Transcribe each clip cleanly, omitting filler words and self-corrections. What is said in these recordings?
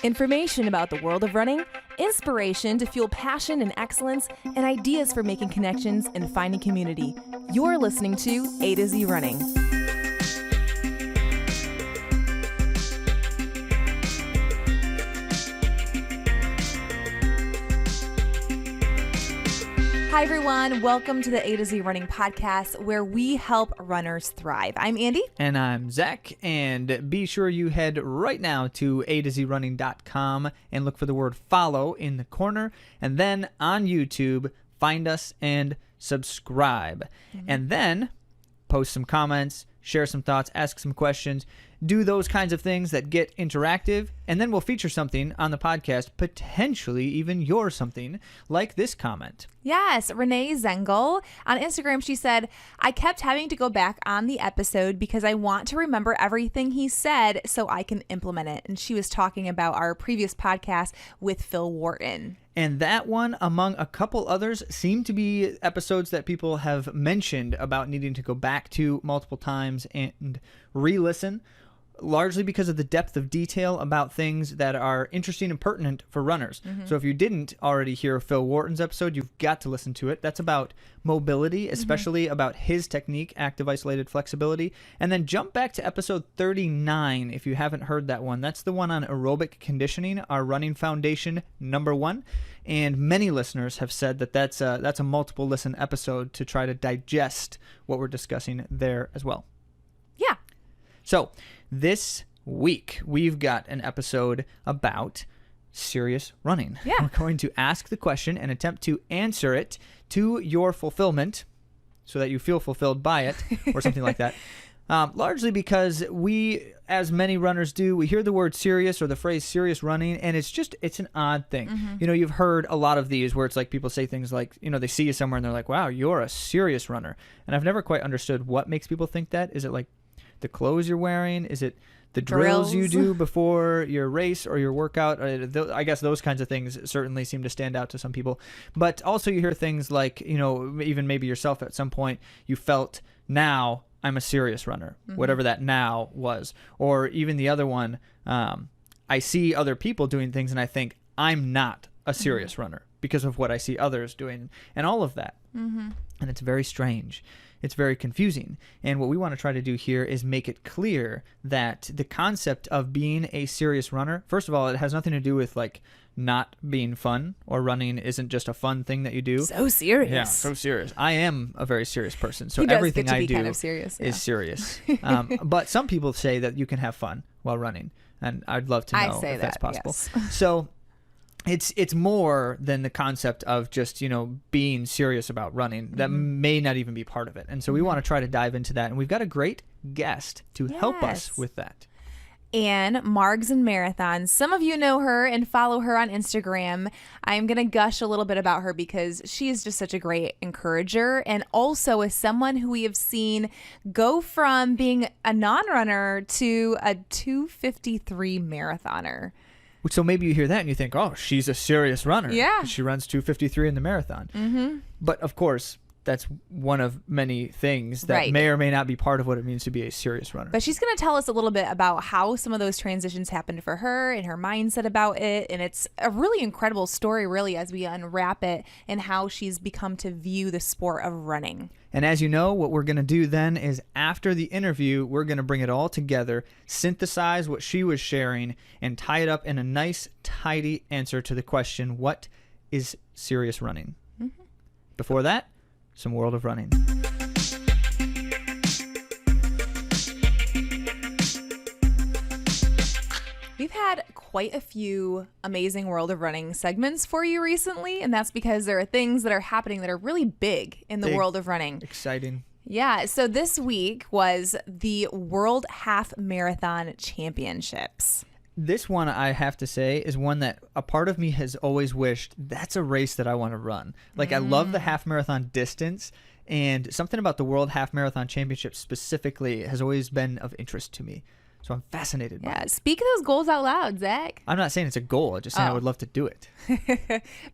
Information about the world of running, inspiration to fuel passion and excellence, and ideas for making connections and finding community. You're listening to A to Z Running. Hi, everyone. Welcome to the A to Z Running Podcast, where we help runners thrive. I'm Andy. And I'm Zach. And be sure you head right now to AtoZrunning.com and look for the word follow in the corner. And then on YouTube, find us and subscribe. And then post some comments, share some thoughts, ask some questions, do those kinds of things that get interactive, and then we'll feature something on the podcast, potentially even your something, like this comment. Yes, Renee Zengel. On Instagram, she said, I kept having to go back on the episode because I want to remember everything he said so I can implement it. And she was talking about our previous podcast with Phil Wharton. And that one, among a couple others, seem to be episodes that people have mentioned about needing to go back to multiple times and re-listen, largely because of the depth of detail about things that are interesting and pertinent for runners. So if you didn't already hear Phil Wharton's episode, you've got to listen to it. That's about mobility, especially about his technique, active isolated flexibility. And then jump back to episode 39 if you haven't heard that one. That's the one on aerobic conditioning, our running foundation #1. And many listeners have said that that's a multiple listen episode to try to digest what we're discussing there as well. Yeah. So this week, we've got an episode about serious running. Yeah. We're going to ask the question and attempt to answer it to your fulfillment so that you feel fulfilled by it or something like that. Largely because we, as many runners do, we hear the word serious or the phrase serious running, and it's an odd thing. You know, you've heard a lot of these where it's like people say things like, you know, they see you somewhere and they're like, wow, you're a serious runner. And I've never quite understood what makes people think that. Is it like the clothes you're wearing? Is it the drills you do before your race or your workout? I guess those kinds of things certainly seem to stand out to some people. But also you hear things like, you know, even maybe yourself at some point, you felt, now I'm a serious runner, whatever that now was. Or even the other one, I see other people doing things and I think, I'm not a serious runner because of what I see others doing and all of that. And it's very strange. It's very confusing. And what we want to try to do here is make it clear that the concept of being a serious runner, first of all, it has nothing to do with like not being fun, or running isn't just a fun thing that you do. So serious. Yeah, so serious. I am a very serious person. So He does everything get to I be do kind of serious, is serious. But some people say that you can have fun while running. And I'd love to know if that's possible. Yes. So it's more than the concept of just, you know, being serious about running. That may not even be part of it. And so we want to try to dive into that. And we've got a great guest to help us with that. Anne Margs and Marathon. Some of you know her and follow her on Instagram. I'm going to gush a little bit about her because she is just such a great encourager, and also is someone who we have seen go from being a non-runner to a 2:53 marathoner. So maybe you hear that and you think, oh, she's a serious runner. Yeah. She runs 2:53 in the marathon. But of course, that's one of many things that may or may not be part of what it means to be a serious runner. But she's going to tell us a little bit about how some of those transitions happened for her and her mindset about it. And it's a really incredible story, really, as we unwrap it and how she's become to view the sport of running. And as you know, what we're going to do then is after the interview, we're going to bring it all together, synthesize what she was sharing, and tie it up in a nice, tidy answer to the question, what is serious running? Before that, some World of Running. We've had quite a few amazing World of Running segments for you recently, and that's because there are things that are happening that are really big in the world of running. Exciting. Yeah, so this week was the World Half Marathon Championships. This one, I have to say, is one that a part of me has always wished that's a race that I want to run. Like, I love the half marathon distance, and something about the World Half Marathon Championship specifically has always been of interest to me. So I'm fascinated by Yeah, it. speak those goals out loud, Zach. I'm not saying it's a goal. I'm just saying I would love to do it.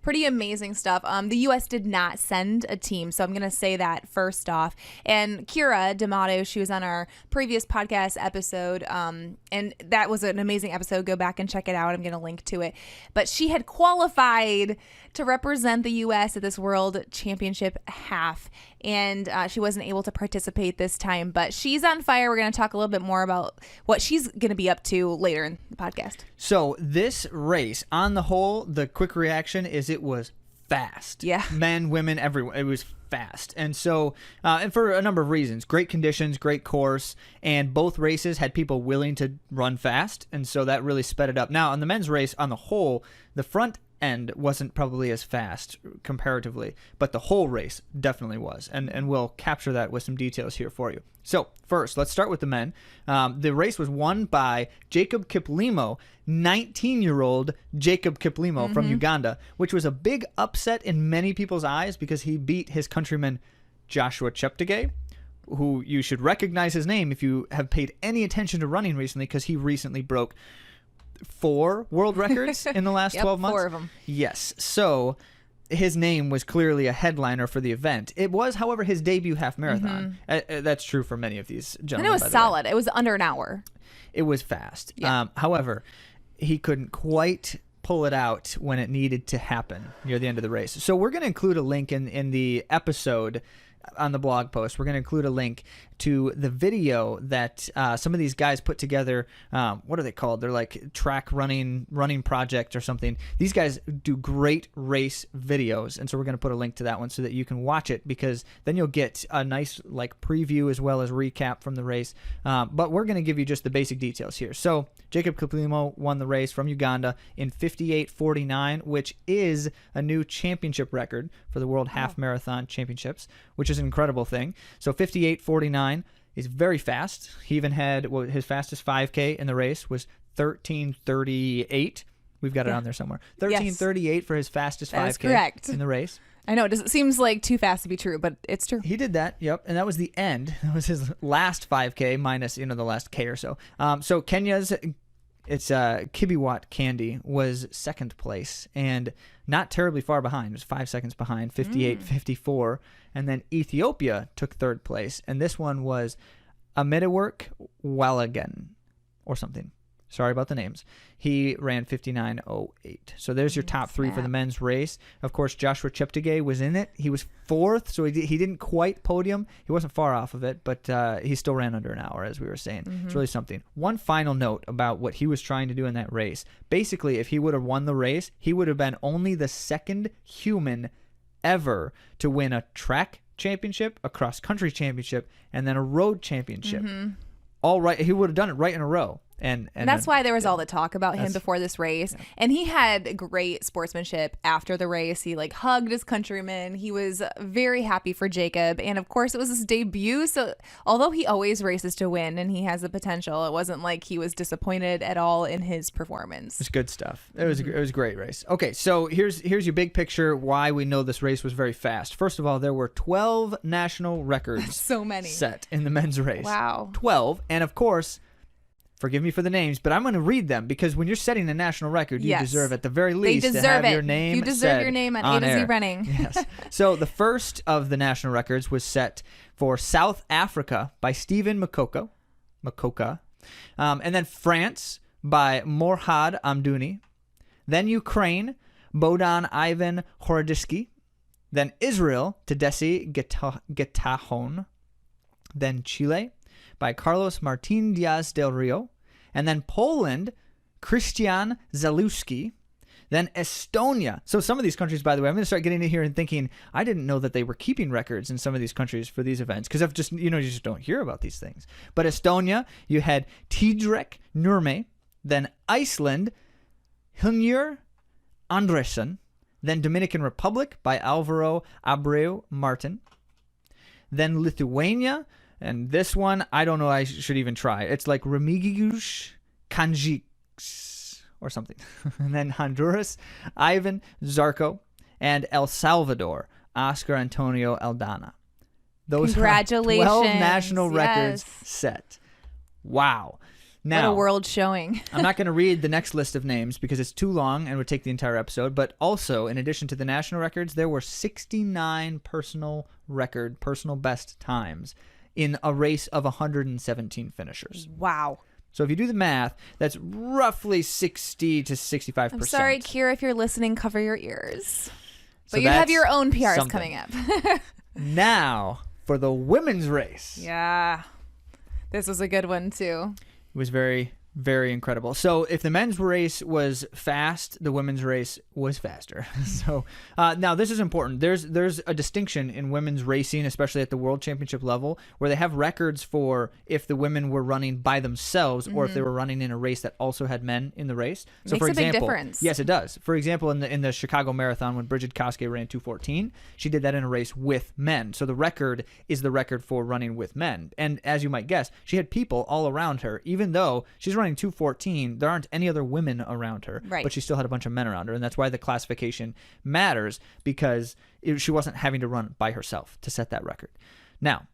Pretty amazing stuff. The U.S. did not send a team, so I'm going to say that first off. And Kira D'Amato, she was on our previous podcast episode, and that was an amazing episode. Go back and check it out. I'm going to link to it. But she had qualified to represent the U.S. at this World Championship half, and she wasn't able to participate this time. But she's on fire. We're going to talk a little bit more about what she's going to be up to later in the podcast. So this race, on the whole, the quick reaction is it was fast. Yeah. Men, women, everyone. It was fast. And so, and for a number of reasons, great conditions, great course, and both races had people willing to run fast. And so that really sped it up. Now, on the men's race, on the whole, the front end wasn't probably as fast comparatively, but the whole race definitely was. And we'll capture that with some details here for you. So first, let's start with the men. The race was won by Jacob Kiplimo, 19-year-old Jacob Kiplimo from Uganda, which was a big upset in many people's eyes because he beat his countryman Joshua Cheptegei, who you should recognize his name if you have paid any attention to running recently, because he recently broke 4 world records in the last 12 months. 4 of them. Yes. So his name was clearly a headliner for the event. It was, however, his debut half marathon. That's true for many of these gentlemen. And it was solid. It was under an hour. It was fast. Yeah. However, he couldn't quite pull it out when it needed to happen near the end of the race. So we're going to include a link in the episode on the blog post. We're going to include a link to the video that some of these guys put together. What are they called? They're like track running project or something. These guys do great race videos, and so we're going to put a link to that one so that you can watch it, because then you'll get a nice like preview as well as recap from the race. But we're going to give you just the basic details here. So Jacob Kiplimo won the race from Uganda in 58:49, which is a new championship record for the World Half Marathon Championships, which is an incredible thing. So 58:49 is very fast. He even had his fastest 5K in the race was 13:38. We've got it on there somewhere. 13:38 for his fastest 5K correct. in the race. I know, it seems like too fast to be true, but it's true. He did that, yep, and that was the end. That was his last 5K minus, the last K or so. So Kenya's, it's Kibiwot Candy was second place and not terribly far behind. It was 5 seconds behind, 58:54. And then Ethiopia took third place, and this one was Amidework Walagan or something. Sorry about the names. He ran 59:08. So there's your top 3 for the men's race. Of course, Joshua Cheptegei was in it. He was 4th, so he didn't quite podium. He wasn't far off of it, but he still ran under an hour, as we were saying. It's really something. One final note about what he was trying to do in that race. Basically, if he would have won the race, he would have been only the second human ever to win a track championship, a cross-country championship, and then a road championship. All right, he would have done it right in a row. And that's why there was all the talk about him before this race. Yeah. And he had great sportsmanship after the race. He like hugged his countrymen. He was very happy for Jacob. And of course, it was his debut. So although he always races to win and he has the potential, it wasn't like he was disappointed at all in his performance. It's good stuff. It was a great race. Okay, so here's your big picture why we know this race was very fast. First of all, there were 12 national records so many set in the men's race. Wow. 12. And of course, forgive me for the names, but I'm going to read them because when you're setting a national record, you deserve at the very least to have your name. You deserve your name on AtoZrunning. Yes. So the first of the national records was set for South Africa by Stephen Makoka. And then France by Morhad Amdouni. Then Ukraine, Bodan Ivan Horodisky. Then Israel, Tedesi Getahon. Then Chile by Carlos Martin Diaz del Rio. And then Poland, Christian Zalewski. Then Estonia. So some of these countries, by the way, I'm going to start getting in here and thinking, I didn't know that they were keeping records in some of these countries for these events, because I've just, you just don't hear about these things. But Estonia, you had Tidrek Nurme. Then Iceland, Hilnir Andresen. Then Dominican Republic by Alvaro Abreu Martin. Then Lithuania. And this one, I don't know, I should even try. It's like Remigiusz Kanjiks or something. And then Honduras, Ivan Zarco. And El Salvador, Oscar Antonio Aldana. Those Congratulations. are 12 national records set. Wow. Now, what a world showing. I'm not going to read the next list of names because it's too long and would take the entire episode. But also, in addition to the national records, there were 69 personal best times in a race of 117 finishers. Wow. So if you do the math, that's roughly 60 to 65%. I'm sorry, Kira, if you're listening, cover your ears. So But you have that's your own PRs something. coming up. Now, for the women's race. Yeah. This was a good one, too. It was very, very incredible. So if the men's race was fast, the women's race was faster. So now this is important. There's a distinction in women's racing, especially at the world championship level, where they have records for if the women were running by themselves or if they were running in a race that also had men in the race. So Makes for a example, big difference. yes, it does. For example, in the Chicago Marathon, when Bridget Koskay ran 2:14, she did that in a race with men. So the record is the record for running with men. And as you might guess, she had people all around her, even though she's running 2:14, there aren't any other women around her, right. but she still had a bunch of men around her, and that's why the classification matters, because she wasn't having to run by herself to set that record. Now,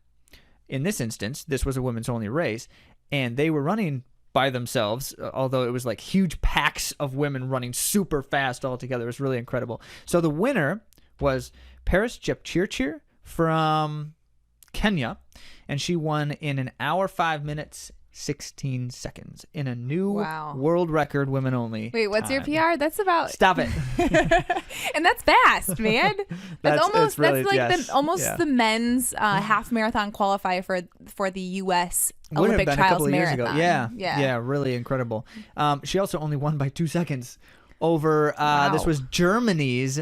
in this instance, this was a women's only race, and they were running by themselves, although it was like huge packs of women running super fast all together. It was really incredible. So the winner was Paris Jepchirchir from Kenya, and she won in 1 hour 5 minutes 16 seconds in a new world record, women only. Wait, what's time. your PR? That's about. Stop it. And that's fast, man. That's almost really, that's like yes, the men's half marathon qualifier for the U.S. Would Olympic have been Trials a couple marathon. of years ago. Yeah, really incredible. She also only won by 2 seconds over. This was Germany's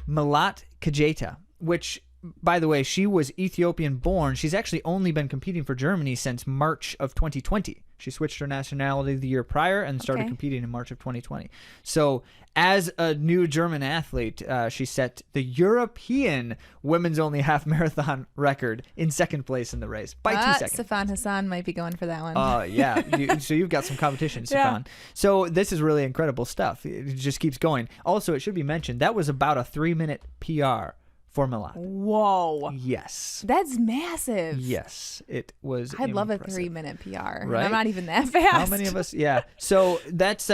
Malat Kejeta, which, by the way, she was Ethiopian born. She's actually only been competing for Germany since March of 2020. She switched her nationality the year prior and started competing in March of 2020. So as a new German athlete, she set the European women's only half marathon record in second place in the race by 2 seconds. Stefan Hassan might be going for that one. Oh, yeah. So you've got some competition, Stefan. So this is really incredible stuff. It just keeps going. Also, it should be mentioned, that was about a 3-minute PR for Malat. Whoa. Yes. That's massive. Yes, it was. I'd love a impressive. 3-minute PR. Right? I'm not even that fast. How many of us? Yeah. So that's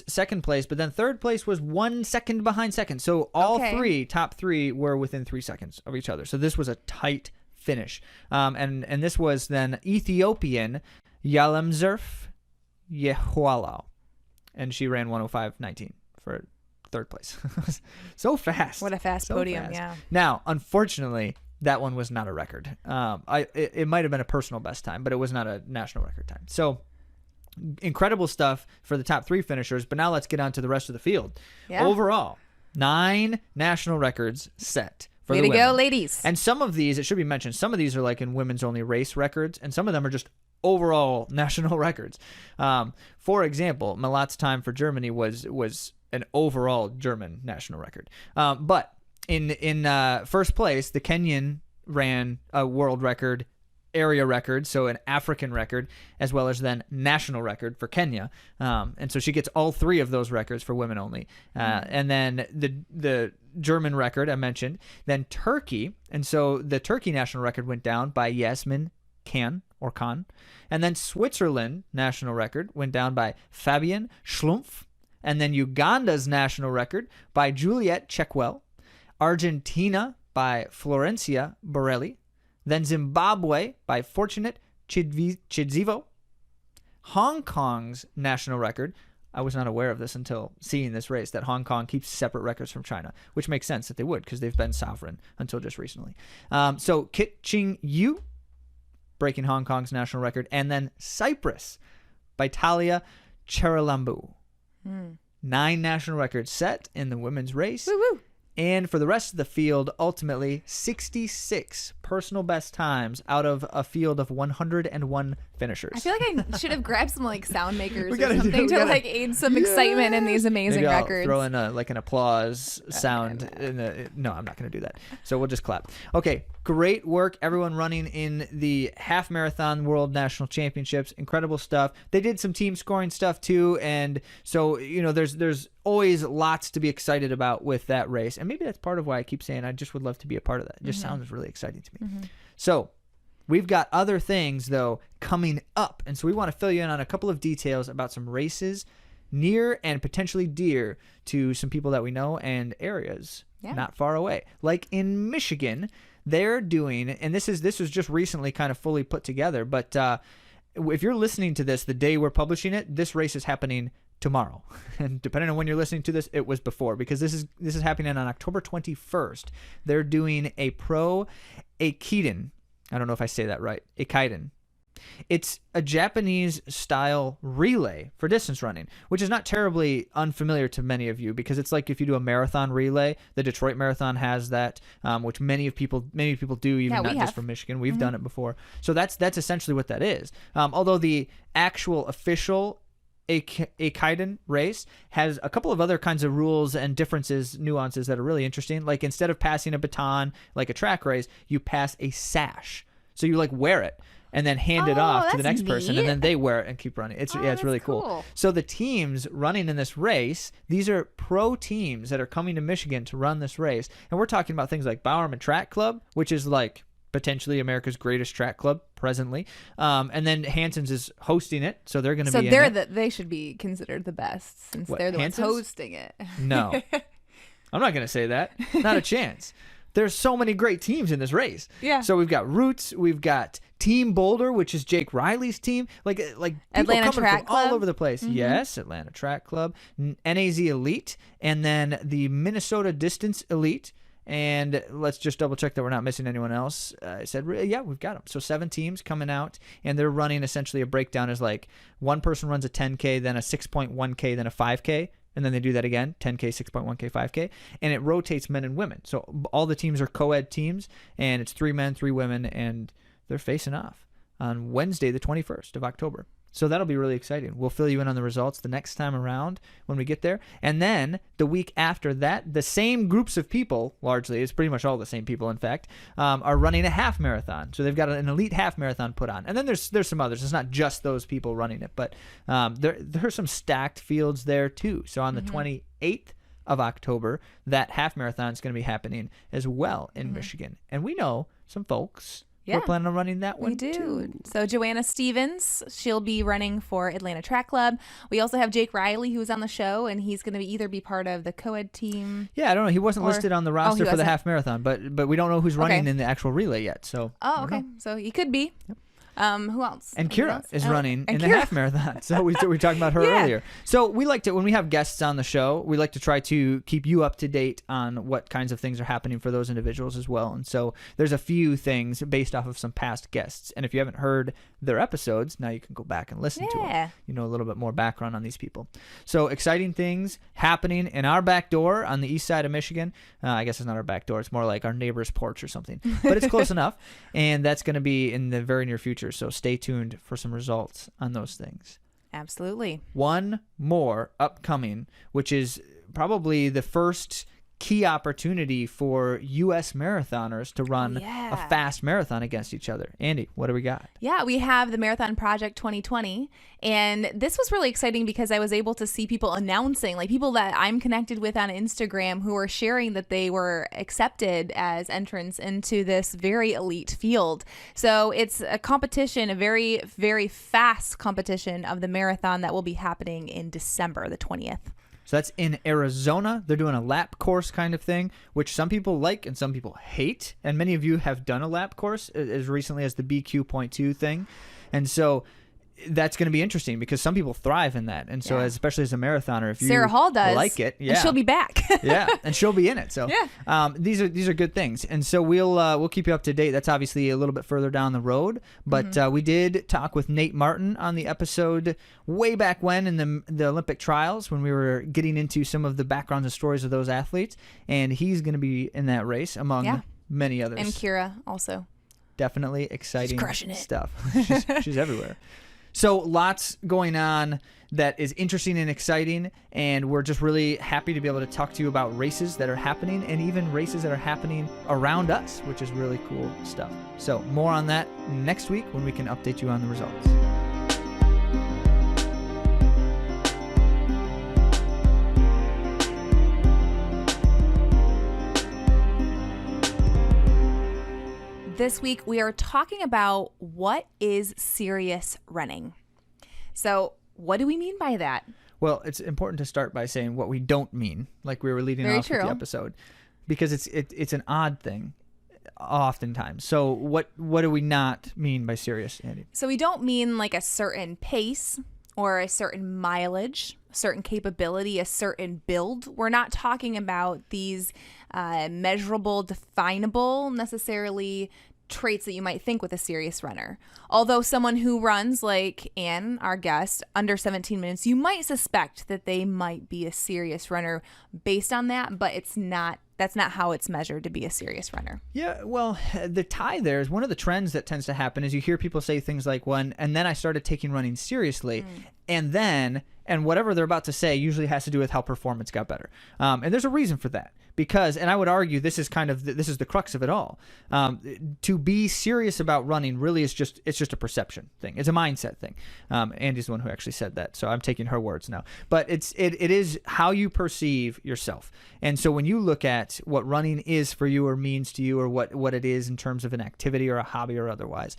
second place, but then third place was 1 second behind second. So all top three were within 3 seconds of each other. So this was a tight finish. And this was then Ethiopian Yalemzerf Yehualau, and she ran 1:05:19 for third place. So fast. What a fast podium. Fast. Yeah. Now, unfortunately, that one was not a record. It might have been a personal best time, but it was not a national record time. So incredible stuff for the top three finishers. But now let's get on to the rest of the field. Yeah. Overall, 9 national records set for Way the to women. go, ladies. And some of these, it should be mentioned, some of these are like in women's only race records, and some of them are just overall national records. For example, Malat's time for Germany was an overall German national record. But in first place, the Kenyan ran a world record, area record, so an African record, as well as then national record for Kenya. And so she gets all 3 of those records for women only. And then the German record I mentioned, then Turkey. And so the Turkey national record went down by Yasmin Khan. And then Switzerland national record went down by Fabienne Schlumpf. And then Uganda's national record by Juliette Checkwell. Argentina by Florencia Borelli. Then Zimbabwe by Fortunate Chidzivo. Hong Kong's national record, I was not aware of this until seeing this race, that Hong Kong keeps separate records from China, which makes sense that they would because they've been sovereign until just recently. So Kit Ching Yu breaking Hong Kong's national record. And then Cyprus by Talia Cheralambu. 9 national records set in the women's race. Woo-woo. And for the rest of the field, ultimately 66 personal best times out of a field of 101 finishers. I feel like I should have grabbed some like sound makers or gotta something to like aid some excitement in these amazing Maybe I'll records. throw in an applause sound. No, I'm not going to do that. So we'll just clap. Okay, great work, everyone running in the half marathon world national championships. Incredible stuff. They did some team scoring stuff too, and so there's always lots to be excited about with that race. And maybe that's part of why I keep saying I just would love to be a part of that. It just sounds really exciting to me. So We've got other things, though, coming up. And so we want to fill you in on a couple of details about some races near and potentially dear to some people that we know and areas not far away. Like in Michigan, they're doing, and this was just recently kind of fully put together, but if you're listening to this the day we're publishing it, this race is happening tomorrow. And depending on when you're listening to this, it was before, because this is happening on October 21st. They're doing a pro Aikiden. I don't know if I say that right. Aikiden. It's a Japanese style relay for distance running, which is not terribly unfamiliar to many of you, because it's like if you do a marathon relay. The Detroit Marathon has that, which many people do, even not just from Michigan. We've done it before. So that's essentially what that is. Although the actual official Aikiden race has a couple of other kinds of rules and differences, nuances that are really interesting. Like instead of passing a baton like a track race, you pass a sash. So you like wear it and then hand it off to the next person, and then they wear it and keep running. It's really cool. So the teams running in this race, these are pro teams that are coming to Michigan to run this race. And we're talking about things like Bowerman Track Club, which is like potentially America's greatest track club presently. And then Hanson's is hosting it, so they're going to be in it. They should be considered the best, since they're the ones hosting it. No. I'm not going to say that. Not a chance. There's so many great teams in this race. Yeah. So we've got Roots, we've got Team Boulder, which is Jake Riley's team. Like people Atlanta coming Track from Club. all over the place. Mm-hmm. Yes, Atlanta Track Club, NAZ Elite, and then the Minnesota Distance Elite. And let's just double check that we're not missing anyone else. I said, yeah, we've got them. So 7 teams coming out, and they're running essentially a breakdown as like one person runs a 10K, then a 6.1K, then a 5K. And then they do that again, 10K, 6.1K, 5K. And it rotates men and women. So all the teams are co-ed teams, and it's 3 men, 3 women, and they're facing off on Wednesday, the 21st of October. So that'll be really exciting. We'll fill you in on the results the next time around when we get there. And then the week after that, the same groups of people, largely, it's pretty much all the same people, in fact, are running a half marathon. So they've got an elite half marathon put on. And then there's some others. It's not just those people running it, but there are some stacked fields there too. So on the 28th of October, that half marathon is going to be happening as well in Michigan. And we know some folks. Yeah. We're planning on running that one too. So Joanna Stevens, she'll be running for Atlanta Track Club. We also have Jake Riley, who's on the show, and he's going to either be part of the co-ed team. Yeah, I don't know. He wasn't listed on the roster for the half marathon, but we don't know who's running in the actual relay yet. So okay. So he could be. Yep. Who else? And Kira is running in the half marathon. So we talked about her earlier. So we like to, when we have guests on the show, we like to try to keep you up to date on what kinds of things are happening for those individuals as well. And so there's a few things based off of some past guests. And if you haven't heard their episodes, now you can go back and listen to them. You know a little bit more background on these people. So exciting things happening in our back door on the east side of Michigan. I guess it's not our back door. It's more like our neighbor's porch or something. But it's close enough. And that's going to be in the very near future. So stay tuned for some results on those things. Absolutely. One more upcoming, which is probably the first key opportunity for U.S. marathoners to run a fast marathon against each other. Andy, what do we got? Yeah, we have the Marathon Project 2020. And this was really exciting because I was able to see people announcing, like people that I'm connected with on Instagram who are sharing that they were accepted as entrants into this very elite field. So it's a competition, a very, very fast competition of the marathon that will be happening in December the 20th. So that's in Arizona. They're doing a lap course kind of thing, which some people like and some people hate. And many of you have done a lap course as recently as the BQ.2 thing. And so that's going to be interesting because some people thrive in that. And so especially as a marathoner, if you Sarah Hall does, like it, and she'll be back. And she'll be in it. So these are good things. And so we'll keep you up to date. That's obviously a little bit further down the road. But we did talk with Nate Martin on the episode way back when in the Olympic trials when we were getting into some of the backgrounds and stories of those athletes. And he's going to be in that race among many others. And Kira also. Definitely exciting stuff. She's everywhere. So lots going on that is interesting and exciting, and we're just really happy to be able to talk to you about races that are happening and even races that are happening around us, which is really cool stuff. So more on that next week when we can update you on the results. This week, we are talking about what is serious running. So, what do we mean by that? Well, it's important to start by saying what we don't mean, like we were leading off with the episode, because it's an odd thing oftentimes. So what do we not mean by serious, Andy? So we don't mean like a certain pace or a certain mileage, a certain capability, a certain build. We're not talking about these measurable, definable, necessarily traits that you might think with a serious runner. Although someone who runs like Anne, our guest, under 17 minutes, you might suspect that they might be a serious runner based on that, but that's not how it's measured to be a serious runner. Yeah, well, the tie there is one of the trends that tends to happen is you hear people say things like, and then I started taking running seriously, and whatever they're about to say usually has to do with how performance got better. And there's a reason for that. Because, and I would argue this is the crux of it all. To be serious about running really is just a perception thing. It's a mindset thing. Andy's the one who actually said that, so I'm taking her words now. But it is how you perceive yourself. And so when you look at what running is for you or means to you or what it is in terms of an activity or a hobby or otherwise,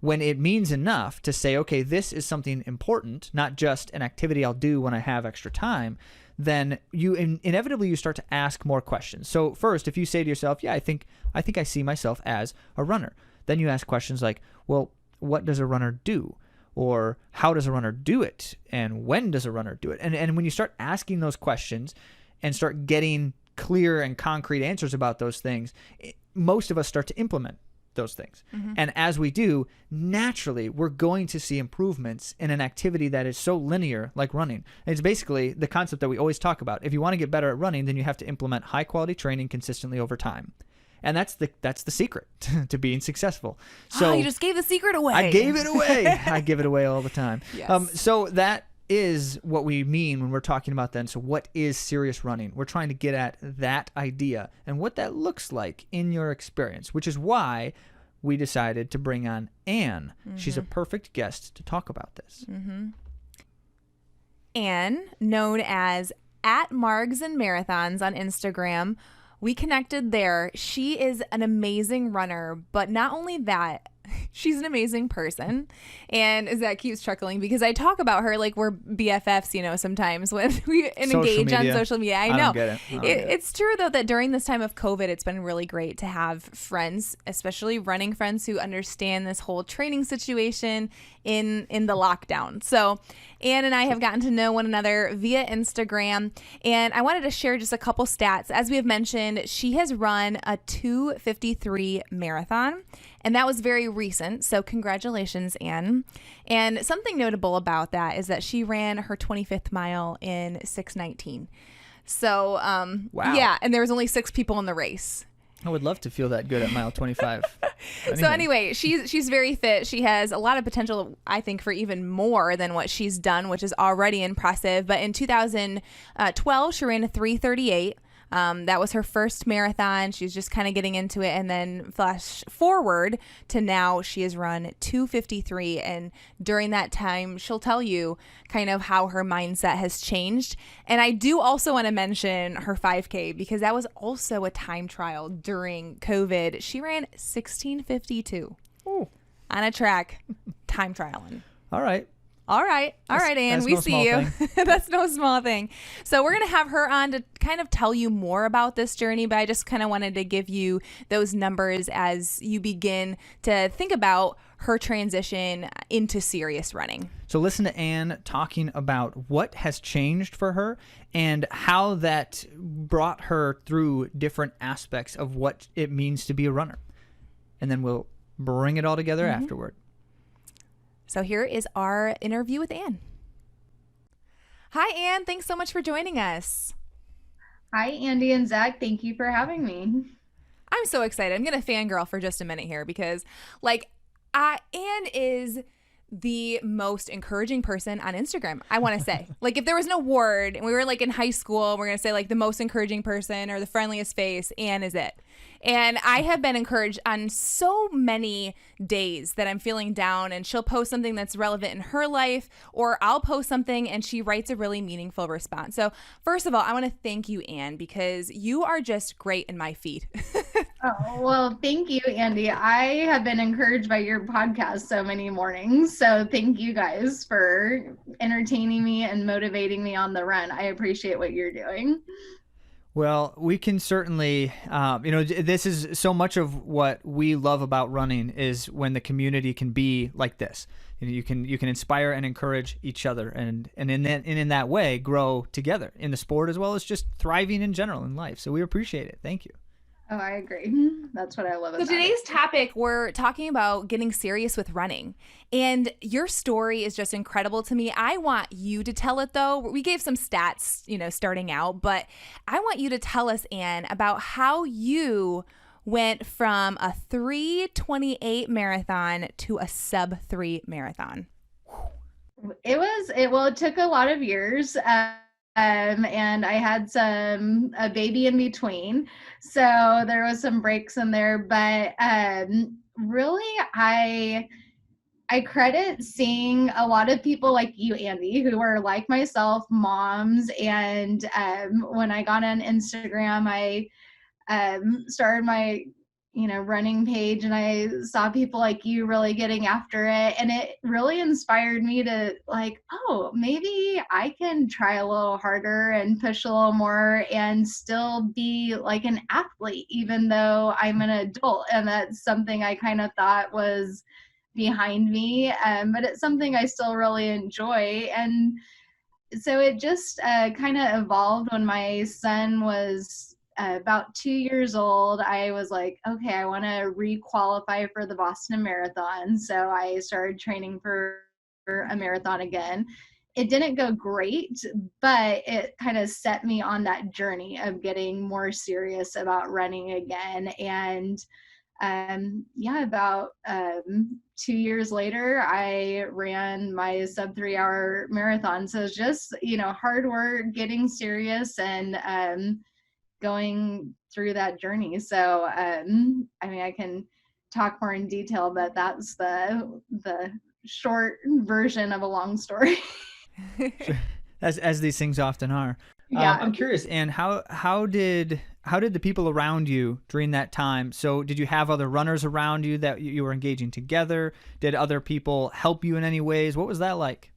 when it means enough to say, okay, this is something important, not just an activity I'll do when I have extra time, then you inevitably you start to ask more questions. So first, if you say to yourself, yeah, I think I see myself as a runner, then you ask questions like, well, what does a runner do? Or how does a runner do it? And when does a runner do it? And when you start asking those questions and start getting clear and concrete answers about those things, most of us start to implement those things. Mm-hmm. And as we do, naturally, we're going to see improvements in an activity that is so linear like running. And it's basically the concept that we always talk about. If you want to get better at running, then you have to implement high quality training consistently over time. And that's the secret to being successful. So you just gave the secret away. I gave it away. I give it away all the time. Yes. So that is what we mean when we're talking about then. So what is serious running? We're trying to get at that idea and what that looks like in your experience, which is why we decided to bring on Anne. Mm-hmm. She's a perfect guest to talk about this. Mm-hmm. Anne, known as @MargsandMarathons on Instagram, we connected there. She is an amazing runner, but not only that, she's an amazing person. And Zach keeps chuckling because I talk about her like we're BFFs, sometimes when we engage on social media. I know. don't get it. It's true, though, that during this time of COVID, it's been really great to have friends, especially running friends who understand this whole training situation in the lockdown. So Anne and I have gotten to know one another via Instagram, and I wanted to share just a couple stats. As we have mentioned, she has run a 2:53 marathon, and that was very recent. So congratulations, Anne. And something notable about that is that she ran her 25th mile in 6:19. So, wow. Yeah, and there was only 6 people in the race. I would love to feel that good at mile 25. So anyway, she's very fit. She has a lot of potential, I think, for even more than what she's done, which is already impressive. But in 2012, she ran a 3:38. That was her first marathon. She's just kind of getting into it, and then flash forward to now, she has run 2:53, and during that time, she'll tell you kind of how her mindset has changed. And I do also want to mention her 5K because that was also a time trial during COVID. She ran 16:52 on a track, time trialing. All right. All right, Anne, we see you. That's no small thing. So we're going to have her on to kind of tell you more about this journey, but I just kind of wanted to give you those numbers as you begin to think about her transition into serious running. So listen to Anne talking about what has changed for her and how that brought her through different aspects of what it means to be a runner. And then we'll bring it all together afterward. So here is our interview with Anne. Hi, Anne. Thanks so much for joining us. Hi, Andy and Zach. Thank you for having me. I'm so excited. I'm going to fangirl for just a minute here because, Anne is the most encouraging person on Instagram, I want to say. If there was an award and we were in high school, we're going to say the most encouraging person or the friendliest face, Anne is it. And I have been encouraged on so many days that I'm feeling down, and she'll post something that's relevant in her life, or I'll post something and she writes a really meaningful response. So first of all, I want to thank you, Anne, because you are just great in my feed. Oh, well, thank you, Andy. I have been encouraged by your podcast so many mornings. So thank you guys for entertaining me and motivating me on the run. I appreciate what you're doing. Well, we can certainly, this is so much of what we love about running is when the community can be like this. You can inspire and encourage each other, and in that way grow together in the sport as well as just thriving in general in life. So we appreciate it. Thank you. Oh, I agree. That's what I love about So today's it. topic, we're talking about getting serious with running. And your story is just incredible to me. I want you to tell it though. We gave some stats, starting out, but I want you to tell us, Anne, about how you went from a 3:28 marathon to a sub-3 marathon. It took a lot of years. And I had a baby in between, so there was some breaks in there. But really, I credit seeing a lot of people like you, Andy, who are like myself, moms. And when I got on Instagram, I started my running page, and I saw people like you really getting after it, and it really inspired me to like, oh, maybe I can try a little harder and push a little more and still be like an athlete even though I'm an adult. And that's something I kind of thought was behind me, but it's something I still really enjoy. And so it just kind of evolved when my son was about 2 years old. I was like, okay, I want to re-qualify for the Boston Marathon. So I started training for a marathon again. It didn't go great, but it kind of set me on that journey of getting more serious about running again. And about 2 years later, I ran my sub-3 hour marathon. So it's just, hard work, getting serious, and going through that journey. So, I can talk more in detail, but that's the short version of a long story. Sure. As these things often are. Yeah. I'm curious, Anne, how did the people around you during that time? So did you have other runners around you that you were engaging together? Did other people help you in any ways? What was that like?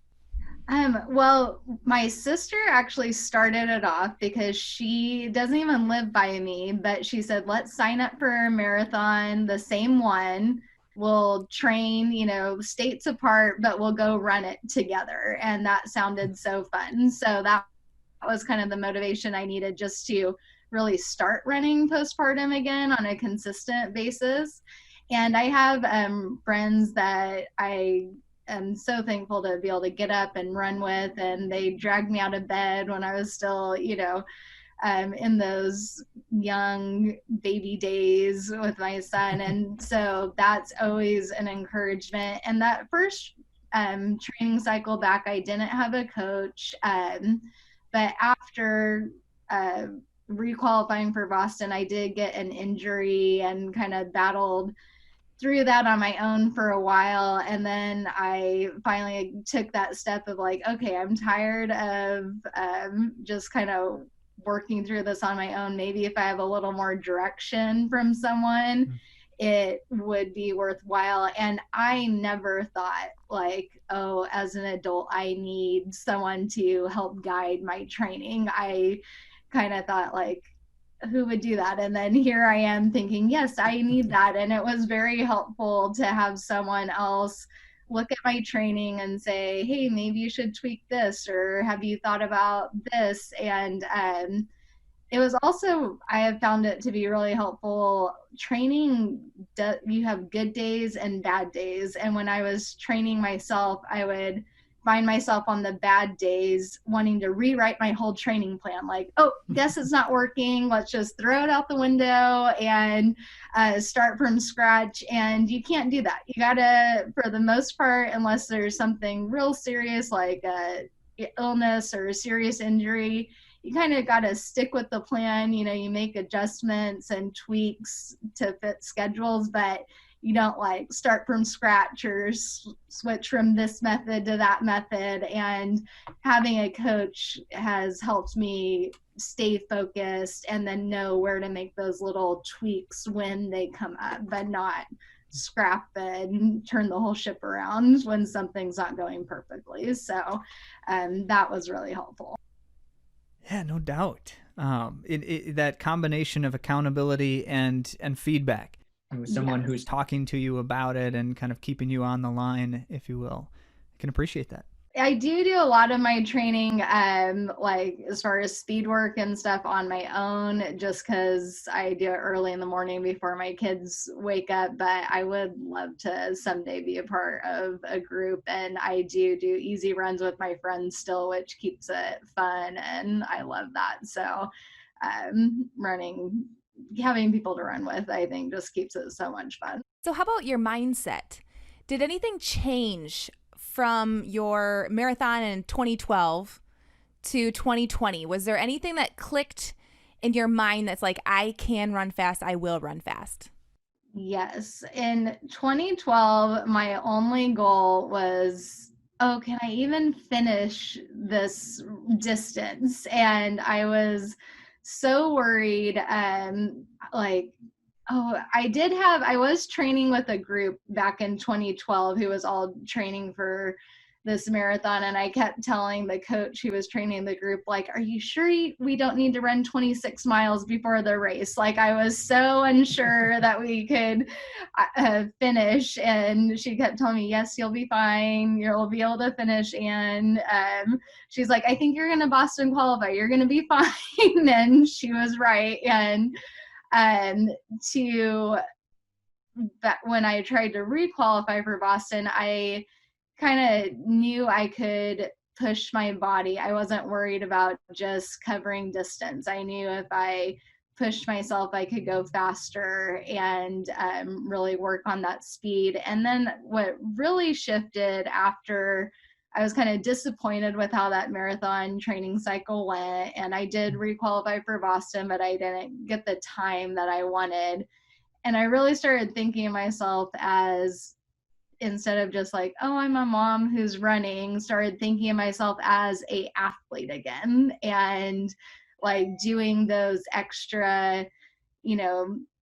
Well, my sister actually started it off because she doesn't even live by me, but she said, let's sign up for a marathon, the same one. We'll train, states apart, but we'll go run it together. And that sounded so fun. So that was kind of the motivation I needed just to really start running postpartum again on a consistent basis. And I have friends that I am so thankful to be able to get up and run with, and they dragged me out of bed when I was still, in those young baby days with my son. And so that's always an encouragement. And that first training cycle back, I didn't have a coach. But after requalifying for Boston, I did get an injury and kind of battled through that on my own for a while. And then I finally took that step of like, okay, I'm tired of just kind of working through this on my own. Maybe if I have a little more direction from someone, it would be worthwhile. And I never thought like, oh, as an adult, I need someone to help guide my training. I kind of thought like, who would do that? And then here I am thinking, yes, I need that. And it was very helpful to have someone else look at my training and say, hey, maybe you should tweak this, or have you thought about this? And it was also, I have found it to be really helpful. Training, you have good days and bad days. And when I was training myself, I would find myself on the bad days wanting to rewrite my whole training plan. Like, oh, guess it's not working. Let's just throw it out the window and start from scratch. And you can't do that. You gotta, for the most part, unless there's something real serious like illness or a serious injury, you kind of got to stick with the plan. You make adjustments and tweaks to fit schedules, but you don't like start from scratch or switch from this method to that method. And having a coach has helped me stay focused and then know where to make those little tweaks when they come up, but not scrap and turn the whole ship around when something's not going perfectly. So that was really helpful. Yeah, no doubt. That combination of accountability and feedback, and with someone Yes. who's talking to you about it and kind of keeping you on the line, if you will, I can appreciate that. I do a lot of my training, like as far as speed work and stuff on my own, just because I do it early in the morning before my kids wake up. But I would love to someday be a part of a group. And I do easy runs with my friends still, which keeps it fun. And I love that. So having people to run with, I think just keeps it so much fun. So how about your mindset? Did anything change from your marathon in 2012 to 2020? Was there anything that clicked in your mind that's like, I can run fast, I will run fast? Yes. In 2012, my only goal was, oh, can I even finish this distance? And I was so worried. I was training with a group back in 2012 who was all training for this marathon. And I kept telling the coach who was training the group, like, are you sure we don't need to run 26 miles before the race? Like, I was so unsure that we could finish. And she kept telling me, yes, you'll be fine. You'll be able to finish. And she's like, I think you're going to Boston qualify. You're going to be fine. And she was right. And when I tried to re-qualify for Boston, I kind of knew I could push my body. I wasn't worried about just covering distance. I knew if I pushed myself, I could go faster and really work on that speed. And then what really shifted after, I was kind of disappointed with how that marathon training cycle went. And I did re-qualify for Boston, but I didn't get the time that I wanted. And I really started thinking of myself as, instead of just like, oh, I'm a mom who's running, started thinking of myself as a athlete again, and like doing those extra,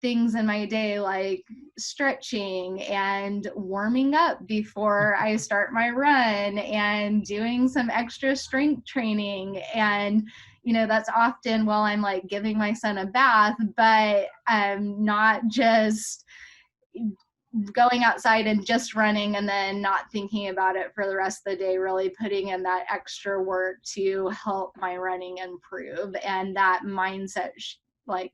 things in my day, like stretching and warming up before I start my run and doing some extra strength training. And that's often while I'm like giving my son a bath, but not just going outside and just running and then not thinking about it for the rest of the day, really putting in that extra work to help my running improve. And that mindset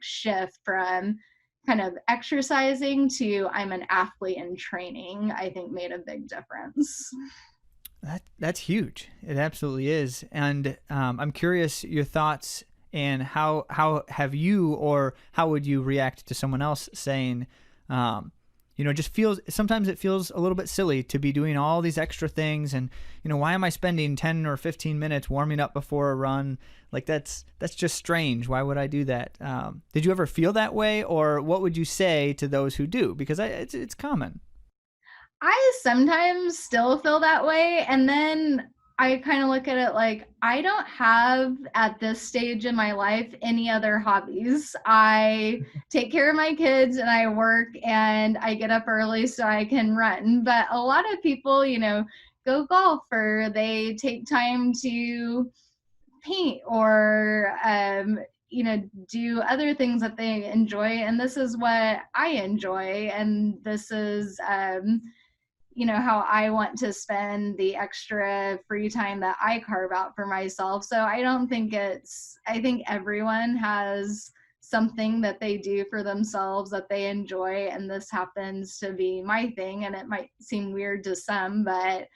shift from kind of exercising to I'm an athlete in training, I think made a big difference. That's huge. It absolutely is. And I'm curious your thoughts, and how have you, or how would you react to someone else saying, sometimes it feels a little bit silly to be doing all these extra things. And, why am I spending 10 or 15 minutes warming up before a run? Like that's just strange. Why would I do that? Did you ever feel that way, or what would you say to those who do? Because it's common. I sometimes still feel that way. And then I kind of look at it like, I don't have at this stage in my life any other hobbies. I take care of my kids and I work and I get up early so I can run. But a lot of people, go golf, or they take time to paint, or do other things that they enjoy. And this is what I enjoy. And this is how I want to spend the extra free time that I carve out for myself. So I think everyone has something that they do for themselves that they enjoy. And this happens to be my thing. And it might seem weird to some, but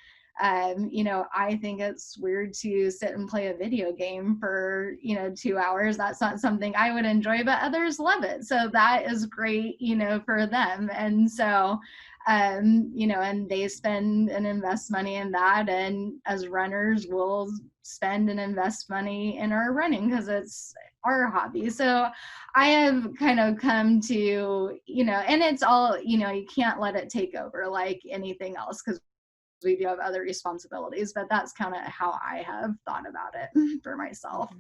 I think it's weird to sit and play a video game for, 2 hours. That's not something I would enjoy, but others love it. So that is great, for them. And so, and they spend and invest money in that. And as runners, we'll spend and invest money in our running because it's our hobby. So I have kind of come to, and it's all, you can't let it take over like anything else because we do have other responsibilities, but that's kind of how I have thought about it for myself.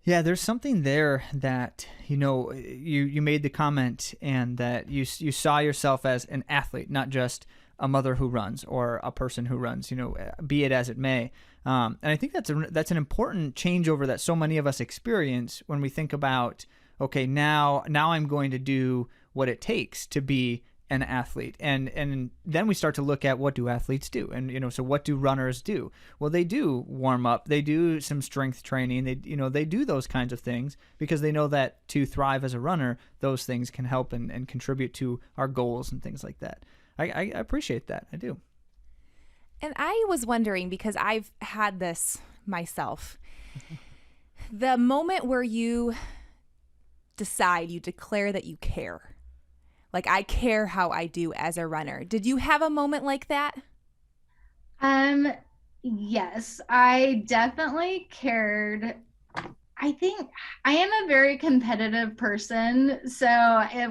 Yeah, there's something there that, you made the comment and that you saw yourself as an athlete, not just a mother who runs or a person who runs, be it as it may. And I think that's an important changeover that so many of us experience when we think about, okay, now I'm going to do what it takes to be an athlete. And then we start to look at, what do athletes do? And, so what do runners do? Well, they do warm up. They do some strength training. They do those kinds of things because they know that to thrive as a runner, those things can help and contribute to our goals and things like that. I appreciate that. I do. And I was wondering, because I've had this myself, the moment where you declare that you care. Like, I care how I do as a runner. Did you have a moment like that? Yes, I definitely cared. I think I am a very competitive person. So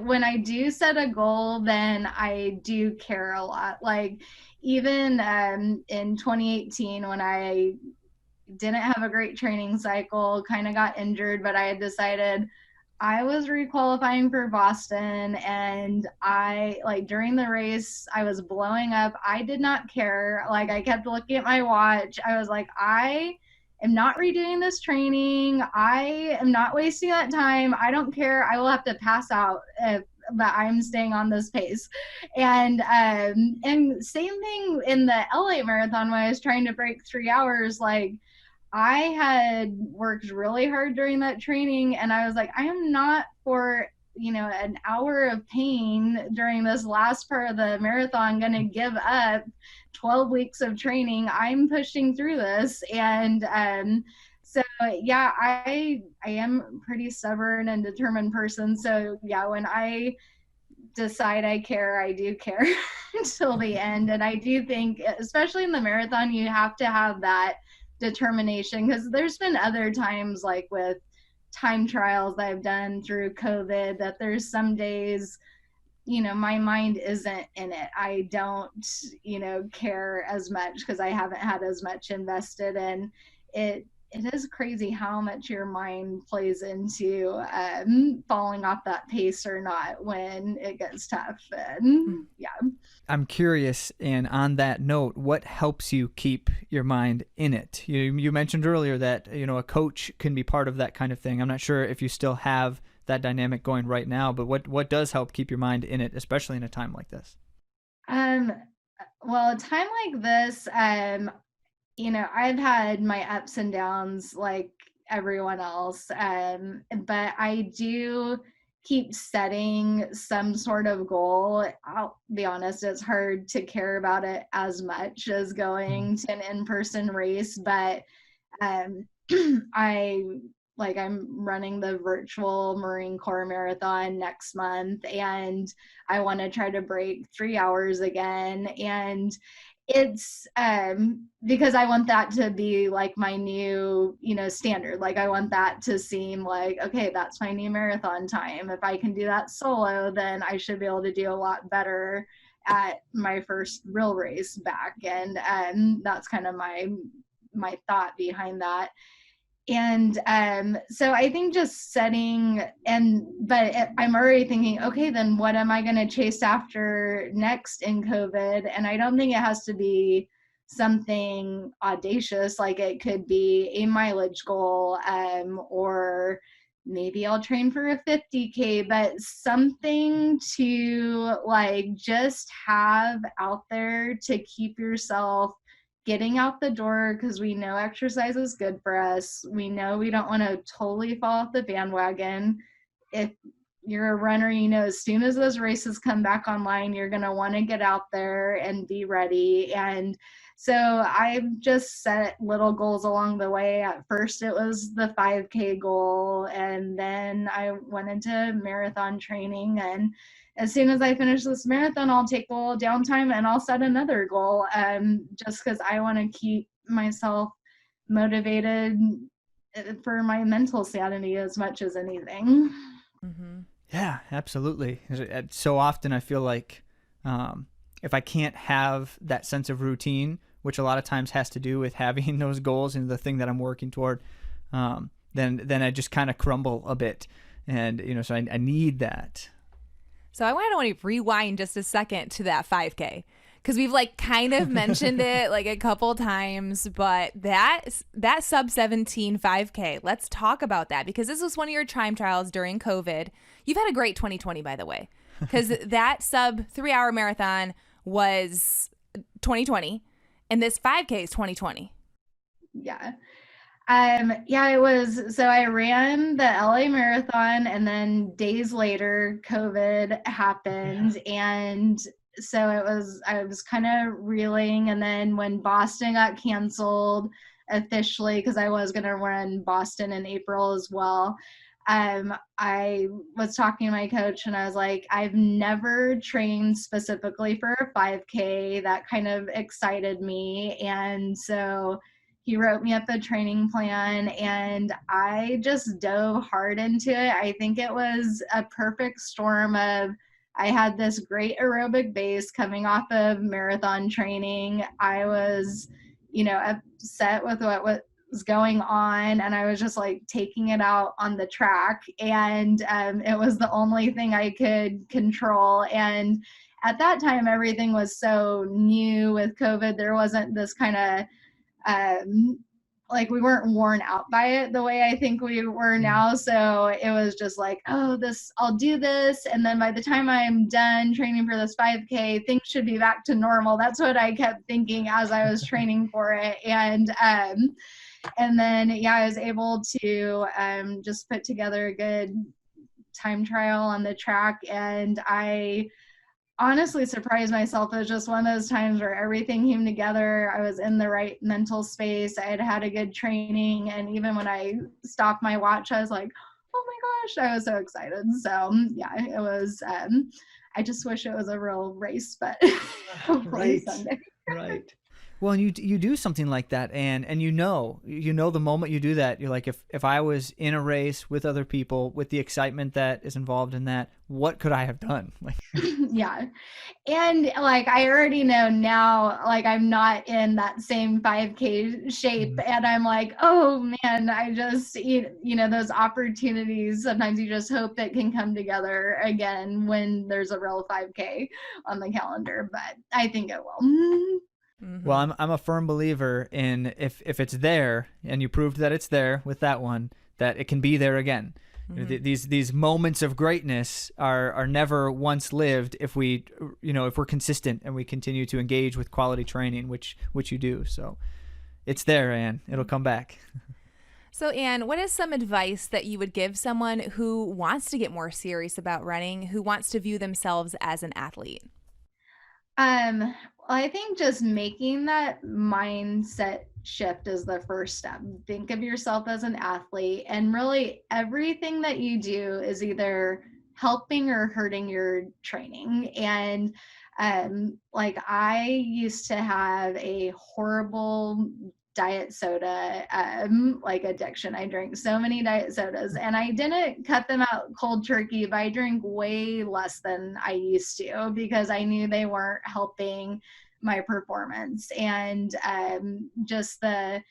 when I do set a goal, then I do care a lot. Like, even in 2018, when I didn't have a great training cycle, kind of got injured, but I had decided I was requalifying for Boston, and during the race, I was blowing up. I did not care. Like, I kept looking at my watch. I was like, I am not redoing this training. I am not wasting that time. I don't care. I will have to pass out but I'm staying on this pace. And same thing in the LA marathon when I was trying to break 3 hours. Like, I had worked really hard during that training, and I was like, I am not for, an hour of pain during this last part of the marathon going to give up 12 weeks of training. I'm pushing through this. And so, yeah, I am a pretty stubborn and determined person. So, yeah, when I decide I care, I do care until the end. And I do think, especially in the marathon, you have to have that determination, because there's been other times, like with time trials that I've done through COVID, that there's some days, my mind isn't in it. I don't, care as much because I haven't had as much invested in it. It is crazy how much your mind plays into falling off that pace or not when it gets tough. And yeah. I'm curious, and on that note, what helps you keep your mind in it? You mentioned earlier that, a coach can be part of that kind of thing. I'm not sure if you still have that dynamic going right now, but what does help keep your mind in it, especially in a time like this? Well, a time like this, I've had my ups and downs like everyone else, but I do keep setting some sort of goal. I'll be honest, it's hard to care about it as much as going to an in-person race, but I'm running the virtual Marine Corps marathon next month, and I want to try to break 3 hours again. And it's because I want that to be like my new, standard. Like, I want that to seem like, okay, that's my new marathon time. If I can do that solo, then I should be able to do a lot better at my first real race back. And that's kind of my thought behind that. And so I think just setting, but I'm already thinking, okay, then what am I going to chase after next in COVID? And I don't think it has to be something audacious. Like, it could be a mileage goal, or maybe I'll train for a 50K, but something to like just have out there to keep yourself getting out the door, because we know exercise is good for us. We know we don't want to totally fall off the bandwagon. If you're a runner, as soon as those races come back online, you're going to want to get out there and be ready. And so I've just set little goals along the way. At first it was the 5K goal, and then I went into marathon training, and as soon as I finish this marathon, I'll take a little downtime and I'll set another goal, just because I want to keep myself motivated for my mental sanity as much as anything. Mm-hmm. Yeah, absolutely. So often I feel like if I can't have that sense of routine, which a lot of times has to do with having those goals and the thing that I'm working toward, then I just kind of crumble a bit. And, so I need that. So I want to rewind just a second to that 5K, because we've like kind of mentioned it like a couple times, but that sub 17 5K, let's talk about that, because this was one of your time trials during COVID. You've had a great 2020, by the way, because that sub 3-hour marathon was 2020 and this 5K is 2020. Yeah. It was, so I ran the LA marathon, and then days later COVID happened. And so I was kind of reeling. And then when Boston got canceled officially, because I was going to run Boston in April as well, I was talking to my coach, and I was like, I've never trained specifically for a 5K. That kind of excited me. And so he wrote me up a training plan, and I just dove hard into it. I think it was a perfect storm of, I had this great aerobic base coming off of marathon training. I was, upset with what was going on, and I was just like taking it out on the track. And it was the only thing I could control. And at that time, everything was so new with COVID. There wasn't this kind of like, we weren't worn out by it the way I think we were now. So it was just like, oh, I'll do this. And then by the time I'm done training for this 5K, things should be back to normal. That's what I kept thinking as I was training for it. And then, I was able to just put together a good time trial on the track. And I honestly surprised myself. It was just one of those times where everything came together. I was in the right mental space. I had had a good training. And even when I stopped my watch, I was like, oh my gosh, I was so excited. So it was, I just wish it was a real race, but hopefully Sunday. Right. Well, and you do something like that, and the moment you do that, you're like, if I was in a race with other people, with the excitement that is involved in that, what could I have done? Yeah. And like, I already know now, like, I'm not in that same 5K shape. And I'm like, oh man, I just, those opportunities, sometimes you just hope it can come together again when there's a real 5K on the calendar, but I think it will. Mm-hmm. Well, I'm a firm believer in if it's there, and you proved that it's there with that one, that it can be there again. Mm-hmm. These moments of greatness are never once lived if we, if we're consistent and we continue to engage with quality training, which you do. So it's there, Ann. It'll come back. So, Ann, what is some advice that you would give someone who wants to get more serious about running, who wants to view themselves as an athlete? I think just making that mindset shift is the first step. Think of yourself as an athlete, and really everything that you do is either helping or hurting your training. And like, I used to have a horrible diet soda like addiction. I drank so many diet sodas, and I didn't cut them out cold turkey, but I drank way less than I used to, because I knew they weren't helping my performance. And just the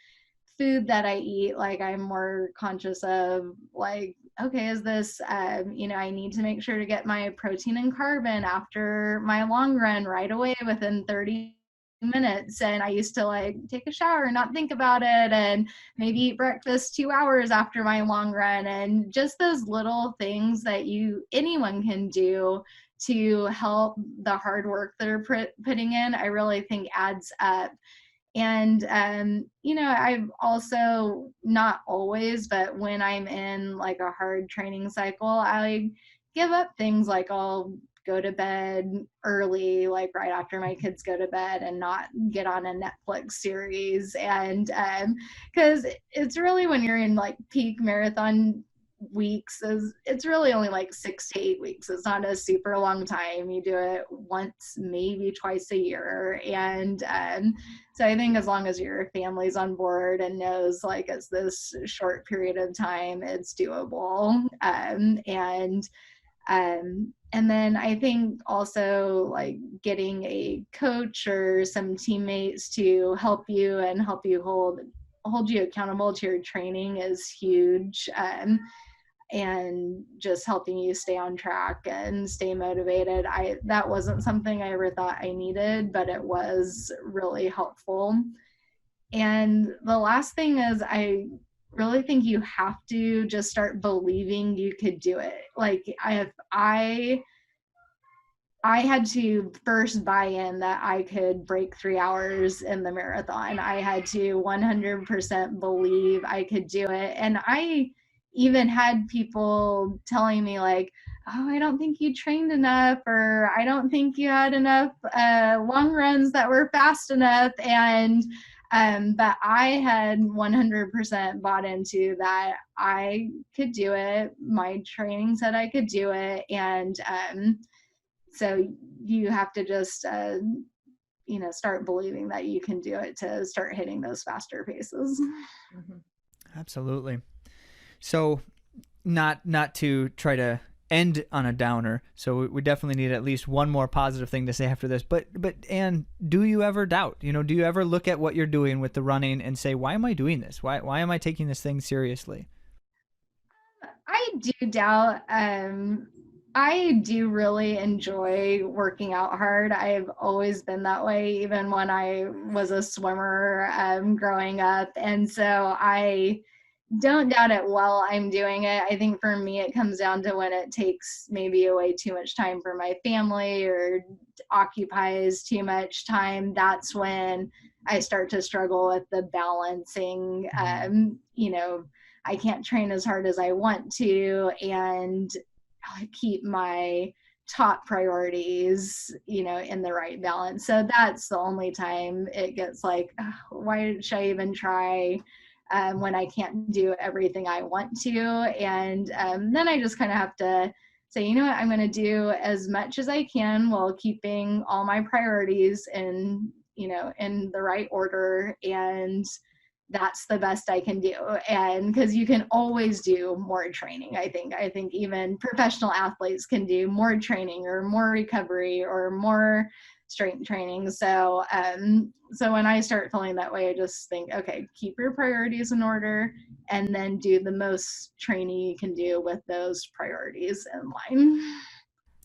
food that I eat, like, I'm more conscious of, like, okay, is this, I need to make sure to get my protein and carb in after my long run right away within 30 minutes. And I used to like take a shower and not think about it, and maybe eat breakfast 2 hours after my long run. And just those little things that anyone can do to help the hard work they're putting in, I really think adds up. And I've also, not always, but when I'm in like a hard training cycle, I give up things. Like, I'll go to bed early, like right after my kids go to bed, and not get on a Netflix series. And because it's really when you're in like peak marathon weeks is, it's really only like 6 to 8 weeks. It's not a super long time. You do it once, maybe twice a year. And so I think as long as your family's on board and knows like it's this short period of time, it's doable. And then I think also like getting a coach or some teammates to help you and help you hold you accountable to your training is huge. And just helping you stay on track and stay motivated. That wasn't something I ever thought I needed, but it was really helpful. And the last thing is, I really think you have to just start believing you could do it. Like I had to first buy in that I could break 3 hours in the marathon. I had to 100% believe I could do it. And I even had people telling me like, oh, I don't think you trained enough, or I don't think you had enough long runs that were fast enough. And but I had 100% bought into that I could do it. My training said I could do it. And so you have to just start believing that you can do it to start hitting those faster paces. Absolutely. So not to try to end on a downer, so we definitely need at least one more positive thing to say after this, but Anne, do you ever doubt, do you ever look at what you're doing with the running and say, why am I doing this? Why am I taking this thing seriously? I do doubt. I do really enjoy working out hard. I've always been that way, even when I was a swimmer growing up. And so I don't doubt it while I'm doing it. I think for me, it comes down to when it takes maybe away too much time for my family or occupies too much time. That's when I start to struggle with the balancing. I can't train as hard as I want to, and keep my top priorities, in the right balance. So that's the only time it gets like, oh, why should I even try when I can't do everything I want to? And then I just kind of have to say, you know what, I'm going to do as much as I can while keeping all my priorities in the right order. And that's the best I can do. And because you can always do more training, I think even professional athletes can do more training or more recovery or more strength training. So so when I start feeling that way, I just think, okay, keep your priorities in order and then do the most training you can do with those priorities in line.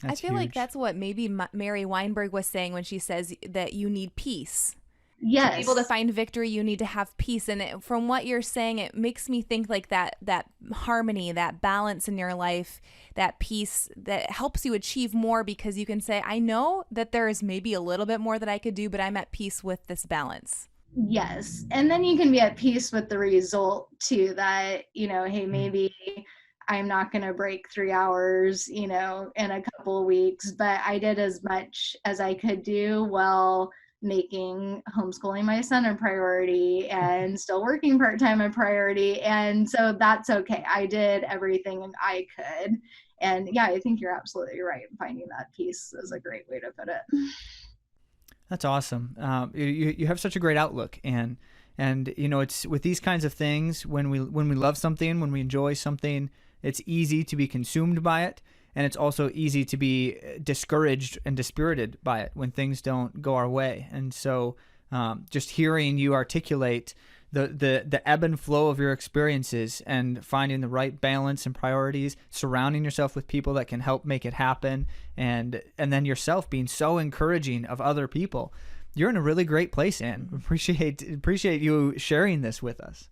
I feel huge. like that's what maybe Mary Weinberg was saying when she says that you need peace. Yes. To be able to find victory, you need to have peace. And from what you're saying, it makes me think like that harmony, that balance in your life, that peace that helps you achieve more, because you can say, I know that there is maybe a little bit more that I could do, but I'm at peace with this balance. Yes. And then you can be at peace with the result too, that, hey, maybe I'm not going to break 3 hours, in a couple of weeks, but I did as much as I could do while making homeschooling my son a priority and still working part-time a priority. And so that's okay. I did everything I could. And yeah, I think you're absolutely right. Finding that peace is a great way to put it. That's awesome. You have such a great outlook, and it's with these kinds of things, when we love something, when we enjoy something, it's easy to be consumed by it. And it's also easy to be discouraged and dispirited by it when things don't go our way. And so just hearing you articulate the ebb and flow of your experiences and finding the right balance and priorities, surrounding yourself with people that can help make it happen, and then yourself being so encouraging of other people, you're in a really great place, Anne. Appreciate you sharing this with us.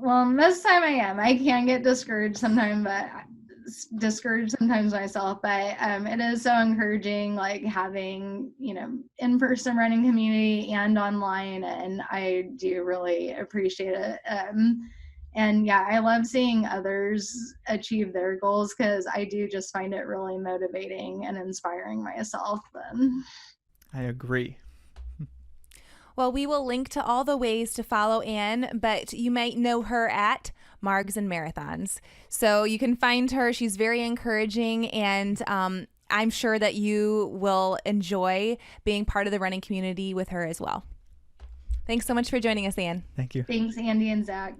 Well, most of the time I am. I can get discouraged sometimes, myself, but it is so encouraging, like having in-person running community and online, and I do really appreciate it. And yeah, I love seeing others achieve their goals, because I do just find it really motivating and inspiring myself. I agree. Well, we will link to all the ways to follow Anne, but you might know her at Margs and Marathons. So you can find her. She's very encouraging, and I'm sure that you will enjoy being part of the running community with her as well. Thanks so much for joining us, Ann. Thank you. Thanks, Andy and Zach.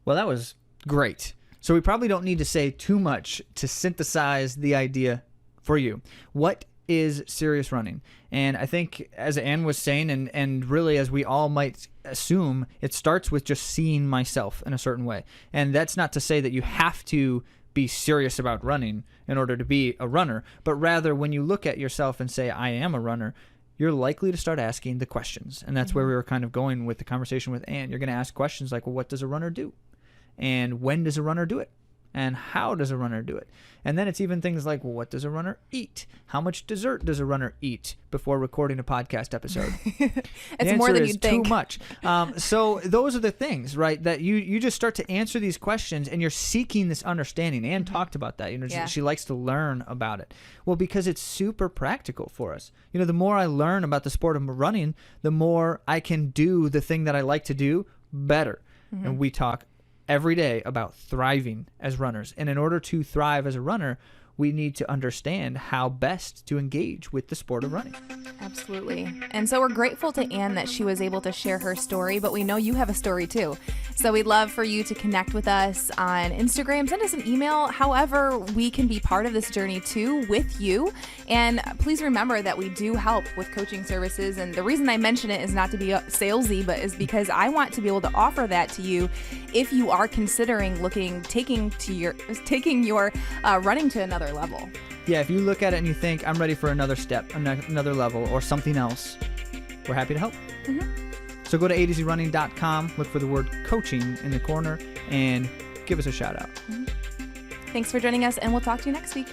Well, that was great. So we probably don't need to say too much to synthesize the idea for you. What is serious running? And I think, as Ann was saying, and really as we all might assume, it starts with just seeing myself in a certain way. And that's not to say that you have to be serious about running in order to be a runner, but rather when you look at yourself and say, I am a runner, you're likely to start asking the questions. And that's where we were kind of going with the conversation with Ann. You're going to ask questions like, well, what does a runner do? And when does a runner do it? And how does a runner do it? And then it's even things like, well, what does a runner eat? How much dessert does a runner eat before recording a podcast episode? It's more than you'd think. Too much. So those are the things, right, that you just start to answer these questions, and you're seeking this understanding. Ann talked about that. She likes to learn about it. Well, because it's super practical for us. The more I learn about the sport of running, the more I can do the thing that I like to do better. And we talk every day about thriving as runners. And in order to thrive as a runner, we need to understand how best to engage with the sport of running. Absolutely. And so we're grateful to Ann that she was able to share her story, but we know you have a story too. So we'd love for you to connect with us on Instagram, send us an email, however we can be part of this journey too with you. And please remember that we do help with coaching services. And the reason I mention it is not to be salesy, but is because I want to be able to offer that to you if you are considering taking your running to another level. Yeah, if you look at it and you think, I'm ready for another step, another level, or something else, we're happy to help. So go to AtoZrunning.com, look for the word coaching in the corner, and give us a shout out. Thanks for joining us, and we'll talk to you next week.